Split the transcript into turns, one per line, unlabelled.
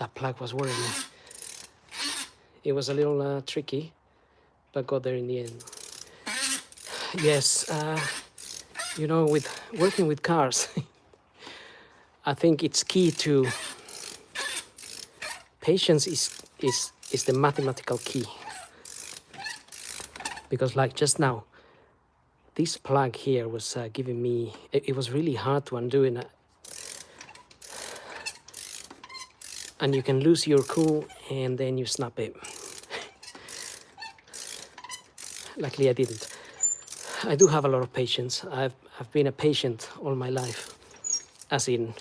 that plug was worrying me. It was a little tricky, but got there in the end. Yes, you know, with working with cars, I think it's key to patience is the mathematical key. Because like just now, this plug here was giving me, it was really hard to undo it. And you can lose your cool and then you snap it. Luckily I didn't. I do have a lot of patience. I've been a patient all my life, as in